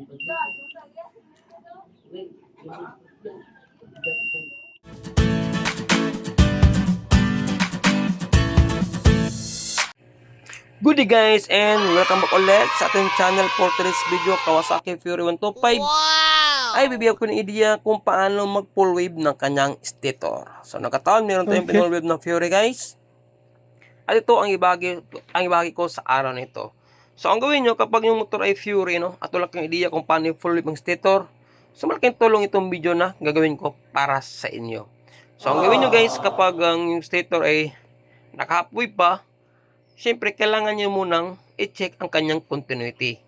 Good day guys and welcome back ulit sa ating channel for today's video, Kawasaki Fury 125. Ay bibigyan ko ng idea kung paano mag full wave ng kanyang stator. So nagkataon meron tayong full wave ng Fury guys. At ito ang ibagi ko sa araw na ito. So ang gawin nyo kapag yung motor ay Fury, no, at wala kang idea kung paano yung full wave ng stator, so malaking tulong itong video na gagawin ko para sa inyo. So ang gawin nyo guys kapag ang stator ay naka-half wave pa, siyempre, kailangan nyo munang i-check ang kanyang continuity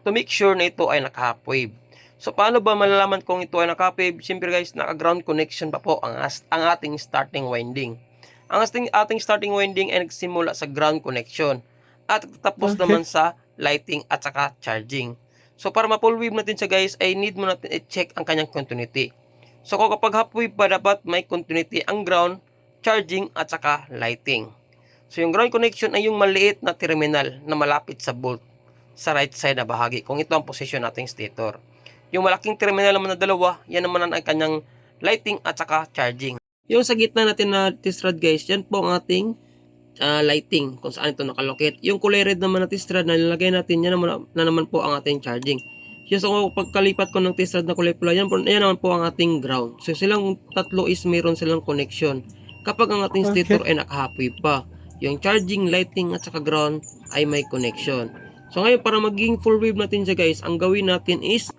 to make sure na ito ay naka-half wave. So, paano ba malalaman kung ito ay naka-half wave? Siyempre guys, naka-ground connection pa po ang ating starting winding. Ang ating starting winding ay nagsimula sa ground connection at tapos naman sa lighting at saka charging. So, para ma-full wave natin siya guys, ay need mo natin i-check ang kanyang continuity. So, kapag half wave pa, dapat may continuity ang ground, charging at saka lighting. So, yung ground connection ay yung maliit na terminal na malapit sa bolt sa right side na bahagi. Kung ito ang position nating stator. Yung malaking terminal naman na dalawa, yan naman ang kanyang lighting at saka charging. Yung sa gitna natin na test rod guys, yan po ang ating lighting kung saan ito nakalocate. Yung kulay red naman na test rod na nilagay natin, yan naman po ang ating charging. Yung sa pagkalipat ko ng test rod na kulay pula, yan naman po ang ating ground. So, silang tatlo is mayroon silang connection. Kapag ang ating stator ay naka-half wave pa, yung charging, lighting at saka ground ay may connection. So ngayon para maging full wave natin siya guys, ang gawin natin is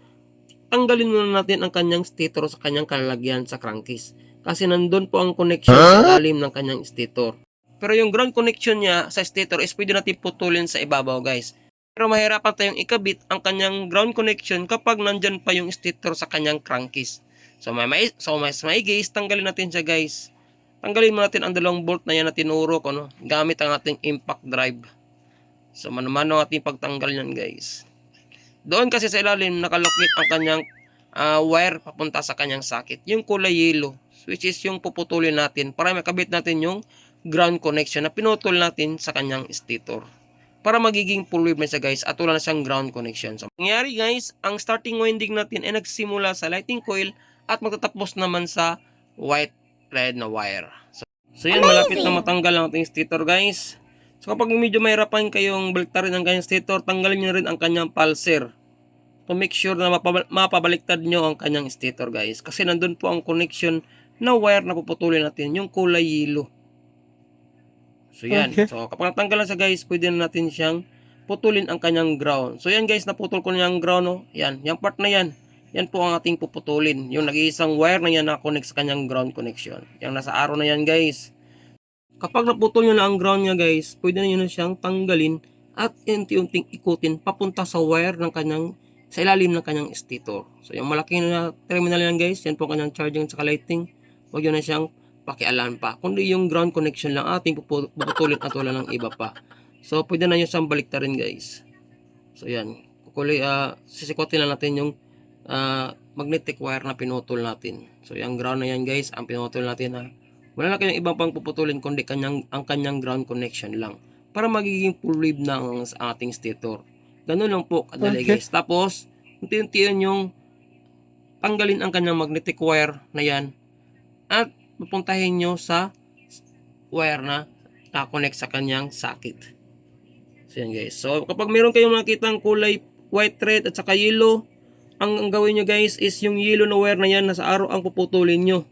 tanggalin muna natin ang kanyang stator sa kanyang kalalagyan sa crankcase. Kasi nandun po ang connection sa lalim ng kanyang stator. Pero yung ground connection niya sa stator is pwede natin putulin sa ibabaw guys. Pero mahirapan tayong ikabit ang kanyang ground connection kapag nandyan pa yung stator sa kanyang crankcase. So mas maigi is tanggalin natin siya guys. Tanggalin mo natin ang dalawang bolt na yan na tinuro ko, no? Gamit ang ating impact drive. So, mano-mano ating pagtanggal yan, guys. Doon kasi sa ilalim, nakalocate ang kanyang wire papunta sa kanyang socket. Yung kulay yellow, which is yung puputulin natin para makabit natin yung ground connection na pinutol natin sa kanyang stator. Para magiging full wave na siya, guys, at wala na siyang ground connection. So, nangyari, guys, ang starting winding natin ay nagsimula sa lighting coil at magtatapos naman sa white red na wire. So yan, malapit na matanggal ang ating stator guys. So kapag medyo mahirapan kayong baliktarin ang kanyang stator, tanggalin nyo rin ang kanyang pulser to make sure na mapabaliktad nyo ang kanyang stator guys. Kasi nandun po ang connection na wire na puputulin natin, yung kulay yellow. So yan. So kapag natanggal na siya guys, pwede na natin siyang putulin ang kanyang ground. So yan guys, naputol ko na yung ground. No? Yan, yung part na yan. Yan po ang ating puputulin. Yung nag-iisang wire na yan na-connect sa kanyang ground connection. Yung nasa arrow na yan guys. Kapag naputol nyo na ang ground niya guys, pwede na nyo na siyang tanggalin at unti-unting ikutin papunta sa wire ng kanyang, sa ilalim ng kanyang stator. So yung malaking na terminal yan guys, yan po ang kanyang charging at lighting. Huwag nyo na siyang pakialam pa. Kundi yung ground connection lang ating puputulin at wala ng iba pa. So pwede na nyo siyang baliktarin guys. So yan. Sisikotin lang natin yung magnetic wire na pinutol natin. So yung ground na yan guys, ang pinutol natin na wala na kayong ibang pang puputulin kundi ang kanyang ground connection lang para magiging full wave na ang ating stator. Ganun lang po kadali guys. Tapos unti-unti yung tanggalin ang kanyang magnetic wire na yan at pupuntahin nyo sa wire na na-connect sa kanyang socket. So yan guys. So kapag meron kayong makitang kulay white, red at saka yellow, ang gawin nyo guys is yung yellow na wire na yan nasa arrow ang puputulin nyo.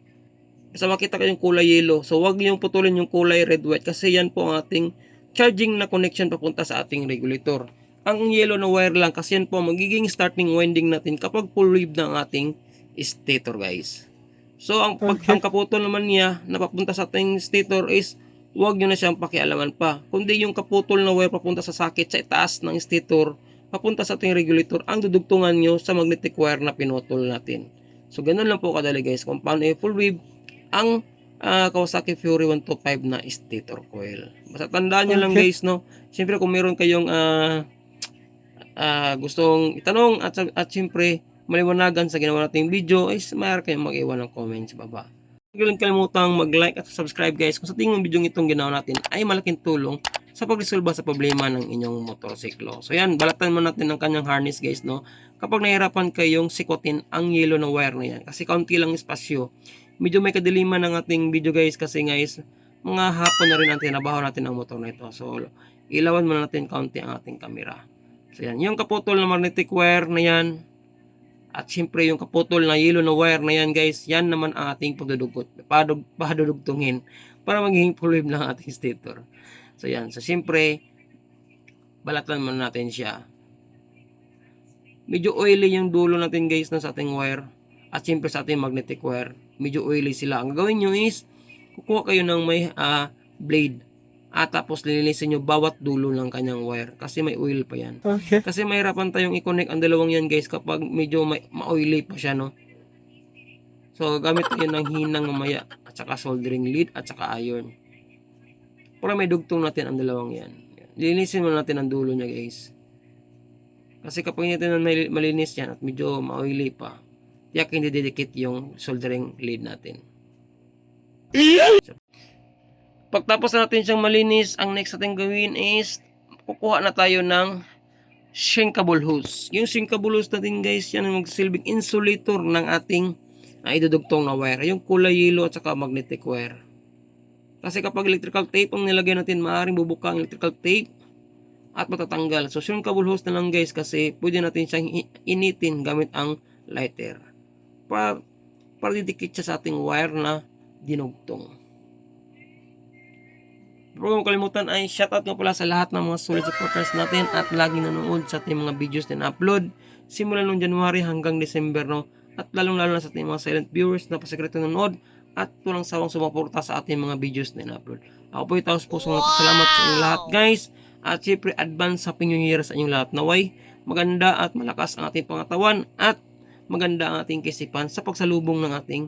Kasi makita kayo yung kulay yellow. So wag nyo putulin yung kulay red, white kasi yan po ang ating charging na connection papunta sa ating regulator. Ang yellow na wire lang kasi yan po magiging starting winding natin kapag full wave ng ating stator guys. So ang kaputol naman niya na papunta sa ating stator is wag nyo na siyang pakialaman pa. Kundi yung kaputol na wire papunta sa socket sa itaas ng stator papunta sa ating regulator ang dudugtungan nyo sa magnetic wire na pinutol natin. So ganun lang po kadali guys kung paano i-full wave ang Kawasaki Fury 125 na stator coil. Basta tandaan nyo lang guys, no? Siyempre kung meron kayong gustong itanong at siyempre maliwanagan sa ginawa nating video, is mayroon kayong mag-iwan ng comments sa baba. Huwag kalimutang mag-like at subscribe guys kung sa tingin ng video itong ginawa natin ay malaking tulong sa pagresolba sa problema ng inyong motorsiklo. So yan, balatan mo natin ng kanyang harness guys, no? kapag nahirapan kayong sikutin ang yellow na wire na yan. Kasi kaunti lang espasyo. Medyo may kadiliman ng ating video guys kasi guys, mga hapon na rin ang tinabaho natin ang motor na ito. So, ilawan muna natin kaunti ang ating camera. So, yan. Yung kaputol na magnetic wire na yan, at syempre yung kaputol na yellow na wire na yan guys, yan naman ang ating pagdudugot. Padudugtungin para maging full wave ng ating stator. So, yan. So, syempre, balatan muna natin siya. Medyo oily yung dulo natin guys na sa ating wire. At syempre sa ating magnetic wire, medyo oily sila. Ang gagawin nyo is, kukuha kayo ng may blade. At tapos lilinisin nyo bawat dulo ng kanyang wire. Kasi may oil pa yan. Okay. Kasi mahirapan tayong i-connect ang dalawang yan guys kapag medyo ma-oily pa siya, no? So gamit tayo ng hinang mamaya. At saka soldering lead at saka iron. Para may dugtong natin ang dalawang yan. Lilinisin muna natin ang dulo niya guys. Kasi kapag hindi natin malinis yan at medyo ma-oily pa, tiyak hindi didikit yung soldering lead natin. So, pagtapos natin siyang malinis, ang next natin gawin is kukuha na tayo ng shinkable hose. Yung shinkable hose natin guys, yan ang magsilbing insulator ng ating idudugtong na wire. Yung kulay yellow at saka magnetic wire. Kasi kapag electrical tape ang nilagay natin, maaaring bubuka ang electrical tape at matatanggal. So shinkable hose na lang guys kasi pwede natin siyang initin gamit ang lighter. Para didikit siya sa ating wire na dinugtong. Pero huwag kalimutan ay shoutout nga pala sa lahat ng mga solid supporters natin at laging nanonood sa ating mga videos na upload simula noong January hanggang December, no? At lalong lalo na sa ating mga silent viewers na pasikreto nanonood at walang sawang sumuporta sa ating mga videos na upload. Ako po itaos pusong salamat sa inyong lahat guys, at syempre advance Happy New Year sa inyong lahat. Naway maganda at malakas ang ating pangatawan at maganda ang ating kisipan sa pagsalubong ng ating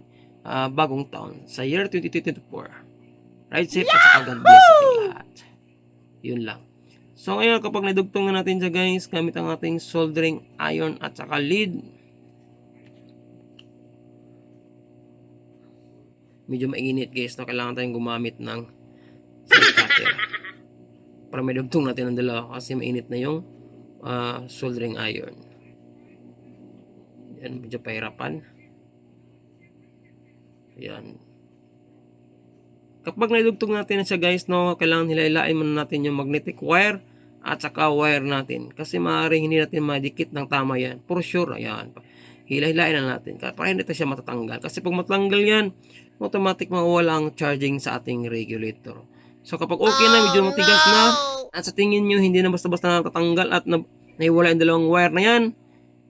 bagong taon sa year 2024. Ride safe at saka God bless sa ating lahat. Yun lang. So ngayon kapag nadugtong na natin siya guys, gamit ang ating soldering iron at saka lead. Medyo mainit guys, no? Kailangan tayong gumamit ng sand cutter para may dugtong natin ang dalawa kasi mainit na yung soldering iron. Yan, medyo pahirapan. Yan. Kapag naidugtong natin siya guys, no, kailangan hilahilain muna natin yung magnetic wire at saka wire natin. Kasi maaaring hindi natin madikit ng tama yan. For sure, ayan. Hilahilain na natin para hindi siya matatanggal. Kasi pag matanggal yan, automatic mawala ang charging sa ating regulator. So kapag okay na, medyo matigas na, at sa tingin nyo hindi na basta-basta natatanggal at naiwala yung dalawang wire na yan,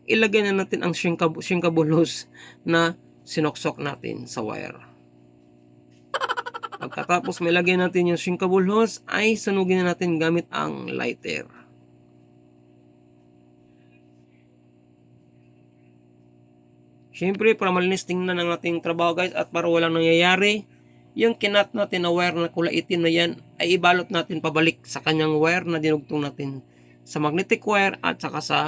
ilagay na natin ang shinkable hose na sinoksok natin sa wire. Pagkatapos may lagay natin yung shinkable hose, ay sunugin na natin gamit ang lighter. Siyempre, para malinis tingnan ang ating trabaho guys at para walang nangyayari, yung kinat natin na wire na kulay itim na yan, ay ibalot natin pabalik sa kanyang wire na dinugtong natin sa magnetic wire at saka sa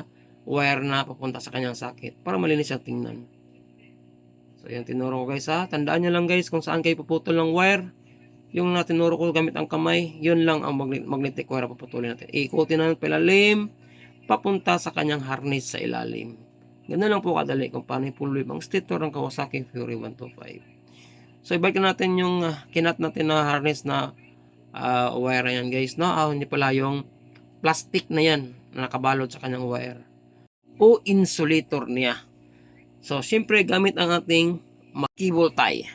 wire na papunta sa kanyang socket para malinis ang tingnan. So yan tinuro ko guys ha. Tandaan nyo lang guys kung saan kayo puputol ng wire. Yung natinuro ko gamit ang kamay, yun lang ang magnetic wire paputulin natin. Ikutin natin palalim, papunta sa kanyang harness sa ilalim. Ganun lang po kadali kung paano i-full wave ang stator ng Kawasaki Fury 125. So ibalik natin yung kinat natin na harness na wire yan guys. No? Hindi pala yung plastic na yan na nakabalot sa kanyang wire. O insulator niya. So syempre gamit ang ating cable tie.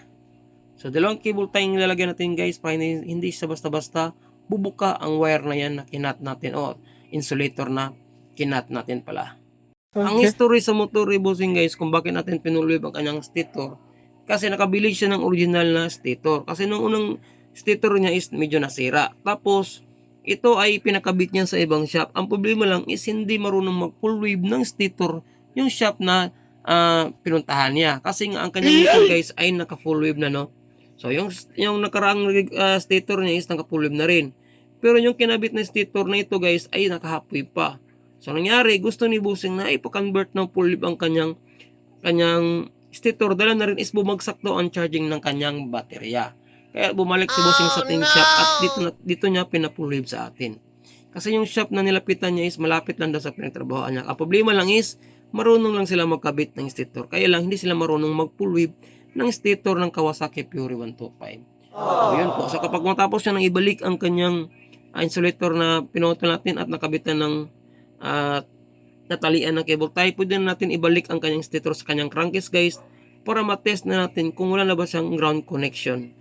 So dalawang cable tie yung ilalagay natin guys para hindi siya basta-basta bubuka ang wire na yan na kinat natin o insulator na kinat natin pala. Okay. Ang history sa motor rebosing guys kung bakit natin pinulwib ang kanyang stator kasi nakabili siya ng original na stator kasi nung unang stator niya is medyo nasira. Tapos ito ay pinakabit niya sa ibang shop. Ang problema lang is hindi marunong mag full wave ng stator yung shop na pinuntahan niya kasi nga ang kanyang motor guys ay naka full wave na, no. So yung nakaraang stator niya is naka full wave na rin. Pero yung kinabit na stator na ito guys ay naka half wave pa. So nangyari gusto ni Bossing na ipa-convert ng full wave ang kanyang stator dahil na rin is bumagsak daw ang charging ng kanyang baterya. Kaya bumalik si Bossing sa ating shop at dito niya pina-full wave sa atin. Kasi yung shop na nilapitan niya is malapit lang daw sa pinagtrabahoan niya. Ang problema lang is marunong lang sila magkabit ng stator. Kaya lang hindi sila marunong mag-full wave ng stator ng Kawasaki Fury 125. So yun po. So kapag matapos siya nang ibalik ang kanyang insulator na pinutol natin at nakabitan ng natalian ng cable tie, pwede na natin ibalik ang kanyang stator sa kanyang crankcase guys para matest na natin kung wala na ba siyang ground connection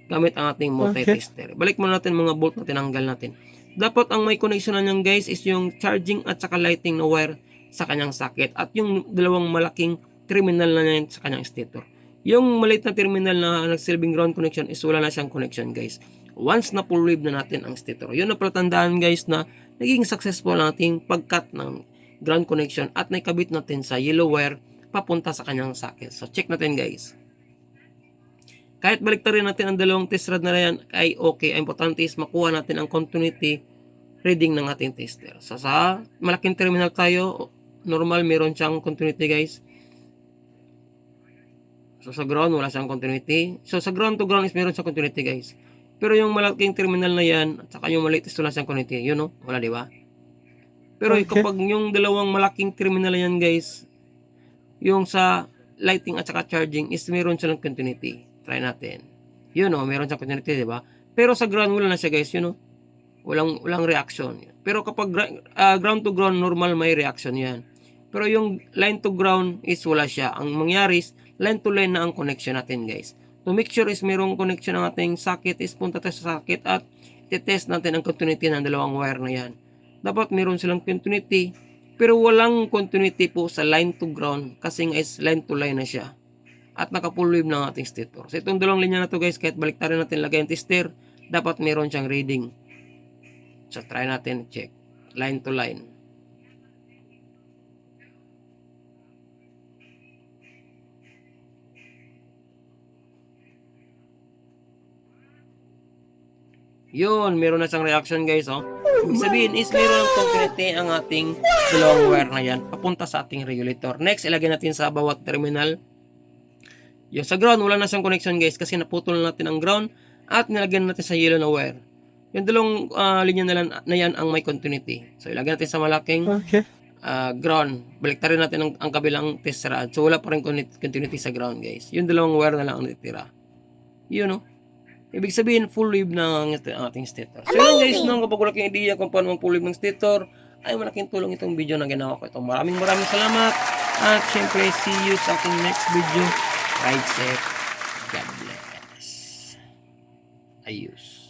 gamit ang ating multi-tester. Balik muna natin mga bolt na tinanggal natin. Dapat ang may connection na niyan guys is yung charging at saka lighting na wire sa kanyang socket at yung dalawang malaking terminal na yan sa kanyang stator. Yung maliit na terminal na nagsilbing ground connection is wala na siyang connection guys. Once na full wave na natin ang stator. Yun na palatandaan guys na naging successful ang ating pagkat ng ground connection at naikabit natin sa yellow wire papunta sa kanyang socket. So check natin guys. Kahit baliktarin natin ang dalawang test rod na yan ay okay. Ang importante is makuha natin ang continuity reading ng ating tester. So sa malaking terminal tayo, normal meron siyang continuity guys. So sa ground wala siyang continuity. So sa ground to ground is meron siyang continuity guys. Pero yung malaking terminal na yan at saka yung maliit is wala siyang continuity. Yun no? Wala diba? Pero kapag yung dalawang malaking terminal na yan guys, yung sa lighting at saka charging is meron siyang continuity. Try natin. Yun o, meron siyang continuity, di ba? Pero sa ground, wala na siya guys, yun o. Walang reaction. Pero kapag ground to ground, normal may reaction yan. Pero yung line to ground is wala siya. Ang mangyari is, line to line na ang connection natin guys. To make sure is merong connection ng ating socket is punta tayo sa socket at titest natin ang continuity ng dalawang wire na yan. Dapat meron silang continuity, pero walang continuity po sa line to ground kasi nga is line to line na siya. At naka-full wave ng ating stator. So itong dalawang linya na to guys, kahit baliktarin natin lagay ang tester, dapat meron siyang reading. So try natin check. Line to line. Yun, meron na siyang reaction guys. Oh. Ibig sabihin is meron ng continuity ang ating dalawang wire na yan papunta sa ating regulator. Next, ilagay natin sa bawat terminal. Yung sa ground, wala na siyang connection guys kasi naputol natin ang ground at nilagyan natin sa yellow na wire. Yung dalawang linya na yan ang may continuity. So ilagay natin sa malaking ground. Baliktarin natin ang kabilang test rod. So wala pa rin continuity sa ground guys. Yung dalawang wire na lang ang natitira. Yun no. Ibig sabihin full wave ng ating stator. So yun guys, no, kapag wala kayong idea kung paano full wave ng stator, ay malaking tulong itong video na ginawa ko ito. Maraming salamat. At syempre, see you sa ating next video. Ride safe. God bless. Ayos.